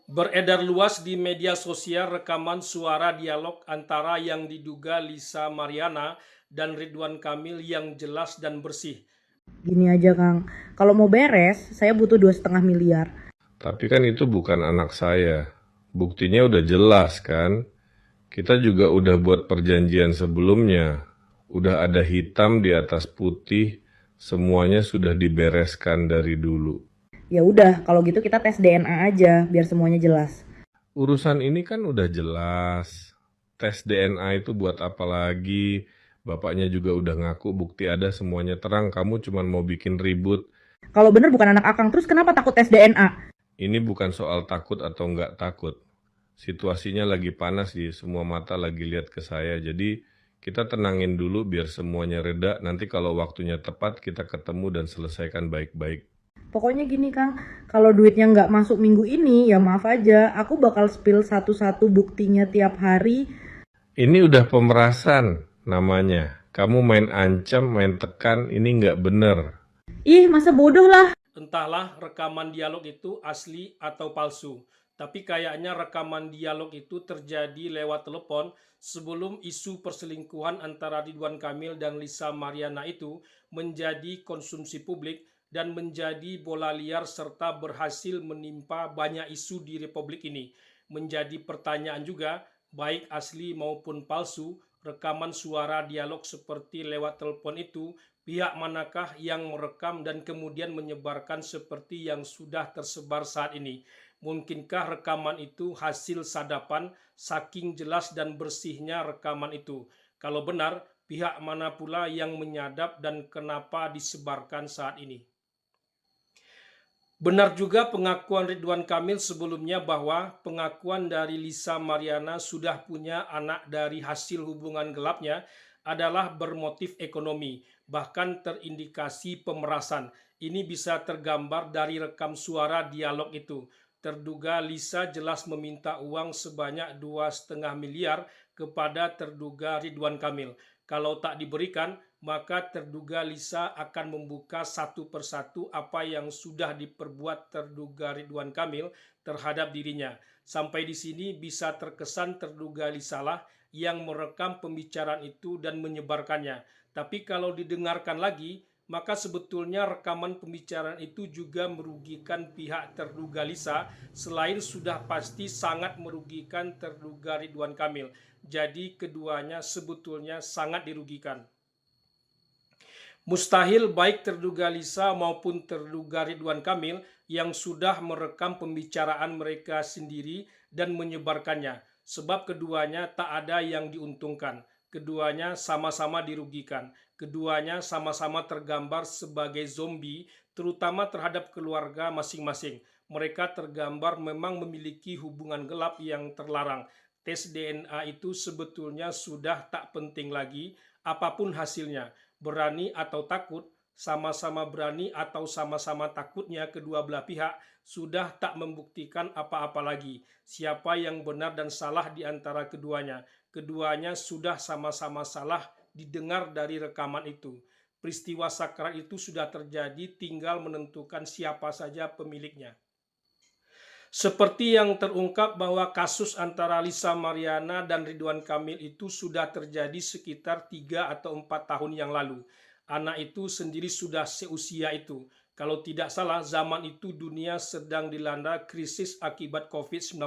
Beredar luas di media sosial rekaman suara dialog antara yang diduga Lisa Mariana dan Ridwan Kamil yang jelas dan bersih. Gini aja Kang, kalau mau beres, saya butuh 2,5 miliar. Tapi kan itu bukan anak saya. Buktinya udah jelas kan? Kita juga udah buat perjanjian sebelumnya. Udah ada hitam di atas putih, semuanya sudah dibereskan dari dulu. Ya udah, kalau gitu kita tes DNA aja, biar semuanya jelas. Urusan ini kan udah jelas. Tes DNA itu buat apa lagi? Bapaknya juga udah ngaku bukti ada semuanya terang. Kamu cuma mau bikin ribut. Kalau bener bukan anak Akang, terus kenapa takut tes DNA? Ini bukan soal takut atau nggak takut. Situasinya lagi panas sih, semua mata lagi lihat ke saya. Jadi kita tenangin dulu biar semuanya reda. Nanti kalau waktunya tepat kita ketemu dan selesaikan baik-baik. Pokoknya gini Kang, kalau duitnya nggak masuk minggu ini, ya maaf aja, aku bakal spill satu-satu buktinya tiap hari. Ini udah pemerasan namanya. Kamu main ancam, main tekan, ini nggak bener. Ih, masa bodoh lah. Entahlah rekaman dialog itu asli atau palsu, tapi kayaknya rekaman dialog itu terjadi lewat telepon sebelum isu perselingkuhan antara Ridwan Kamil dan Lisa Mariana itu menjadi konsumsi publik dan menjadi bola liar serta berhasil menimpa banyak isu di Republik ini. Menjadi pertanyaan juga, baik asli maupun palsu, rekaman suara dialog seperti lewat telepon itu, pihak manakah yang merekam dan kemudian menyebarkan seperti yang sudah tersebar saat ini? Mungkinkah rekaman itu hasil sadapan saking jelas dan bersihnya rekaman itu? Kalau benar, pihak mana pula yang menyadap dan kenapa disebarkan saat ini? Benar juga pengakuan Ridwan Kamil sebelumnya bahwa pengakuan dari Lisa Mariana sudah punya anak dari hasil hubungan gelapnya adalah bermotif ekonomi, bahkan terindikasi pemerasan. Ini bisa tergambar dari rekam suara dialog itu. Terduga Lisa jelas meminta uang sebanyak 2,5 miliar kepada terduga Ridwan Kamil. Kalau tak diberikan, maka terduga Lisa akan membuka satu persatu apa yang sudah diperbuat terduga Ridwan Kamil terhadap dirinya. Sampai di sini bisa terkesan terduga Lisa lah yang merekam pembicaraan itu dan menyebarkannya. Tapi kalau didengarkan lagi, maka sebetulnya rekaman pembicaraan itu juga merugikan pihak terduga Lisa selain sudah pasti sangat merugikan terduga Ridwan Kamil. Jadi keduanya sebetulnya sangat dirugikan. Mustahil baik terduga Lisa maupun terduga Ridwan Kamil yang sudah merekam pembicaraan mereka sendiri dan menyebarkannya, sebab keduanya tak ada yang diuntungkan. Keduanya sama-sama dirugikan. Keduanya sama-sama tergambar sebagai zombie, terutama terhadap keluarga masing-masing. Mereka tergambar memang memiliki hubungan gelap yang terlarang. Tes DNA itu sebetulnya sudah tak penting lagi, apapun hasilnya. Berani atau takut, sama-sama berani atau sama-sama takutnya kedua belah pihak sudah tak membuktikan apa-apa lagi. Siapa yang benar dan salah di antara keduanya? Keduanya sudah sama-sama salah didengar dari rekaman itu. Peristiwa sakral itu sudah terjadi, tinggal menentukan siapa saja pemiliknya. Seperti yang terungkap bahwa kasus antara Lisa Mariana dan Ridwan Kamil itu sudah terjadi sekitar 3 atau 4 tahun yang lalu. Anak itu sendiri sudah seusia itu. Kalau tidak salah, zaman itu dunia sedang dilanda krisis akibat COVID-19.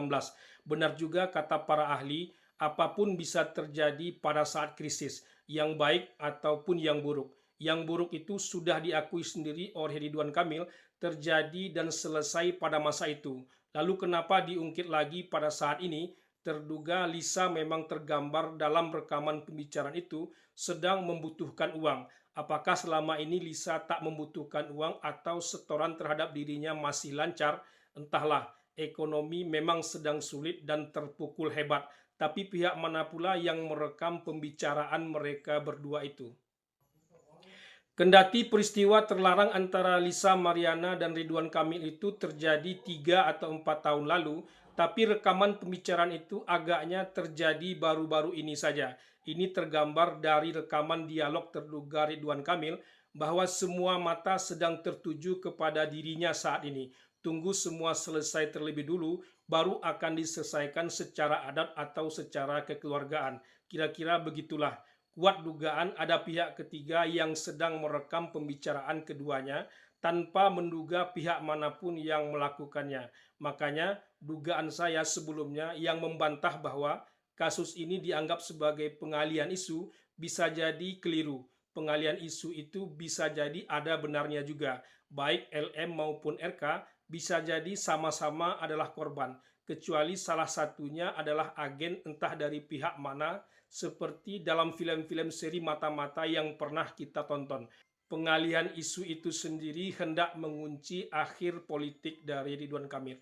Benar juga kata para ahli, apapun bisa terjadi pada saat krisis, yang baik ataupun yang buruk. Yang buruk itu sudah diakui sendiri oleh Ridwan Kamil terjadi dan selesai pada masa itu. Lalu kenapa diungkit lagi pada saat ini? Terduga Lisa memang tergambar dalam rekaman pembicaraan itu sedang membutuhkan uang. Apakah selama ini Lisa tak membutuhkan uang atau setoran terhadap dirinya masih lancar? Entahlah, ekonomi memang sedang sulit dan terpukul hebat. Tapi pihak mana pula yang merekam pembicaraan mereka berdua itu? Kendati peristiwa terlarang antara Lisa Mariana dan Ridwan Kamil itu terjadi 3 atau 4 tahun lalu, tapi rekaman pembicaraan itu agaknya terjadi baru-baru ini saja. Ini tergambar dari rekaman dialog terduga Ridwan Kamil bahwa semua mata sedang tertuju kepada dirinya saat ini. Tunggu semua selesai terlebih dulu, baru akan diselesaikan secara adat atau secara kekeluargaan. Kira-kira begitulah. Kuat dugaan ada pihak ketiga yang sedang merekam pembicaraan keduanya tanpa menduga pihak manapun yang melakukannya. Makanya, dugaan saya sebelumnya yang membantah bahwa kasus ini dianggap sebagai pengalian isu bisa jadi keliru. Pengalian isu itu bisa jadi ada benarnya juga. Baik LM maupun RK bisa jadi sama-sama adalah korban, kecuali salah satunya adalah agen entah dari pihak mana, seperti dalam film-film seri Mata-Mata yang pernah kita tonton. Pengalihan isu itu sendiri hendak mengunci akhir politik dari Ridwan Kamil.